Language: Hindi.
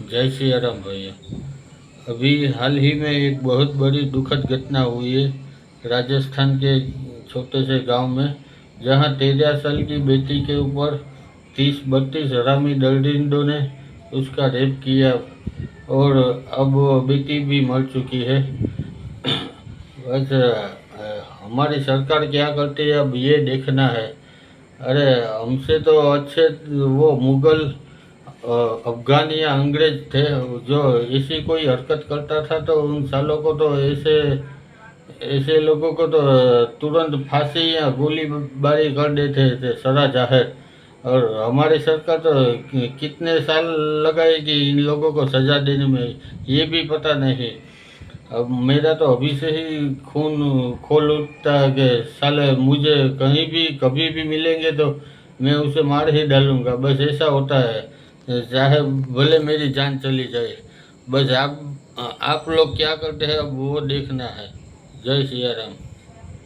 जय सिया राम भैया। अभी हाल ही में एक बहुत बड़ी दुखद घटना हुई है राजस्थान के छोटे से गांव में, जहां 13 साल की बेटी के ऊपर 30-32 हरामी दरिंदों ने उसका रेप किया और अब वो बेटी भी मर चुकी है। बस हमारी सरकार क्या करती है अब ये देखना है। अरे हमसे तो अच्छे वो मुगल अफ़गान या अंग्रेज थे, जो ऐसी कोई हरकत करता था तो उन सालों को तो ऐसे ऐसे लोगों को तो तुरंत फांसी या गोलीबारी कर देते थे सदा जाहिर। और हमारी सरकार तो कितने साल लगाएगी इन लोगों को सजा देने में, ये भी पता नहीं। अब मेरा तो अभी से ही खून खोल उठता है कि साले मुझे कहीं भी कभी भी मिलेंगे तो मैं उसे मार ही डालूंगा। बस ऐसा होता है, चाहे भले मेरी जान चली जाए। बस आप लोग क्या करते हैं अब वो देखना है। जय सिया राम।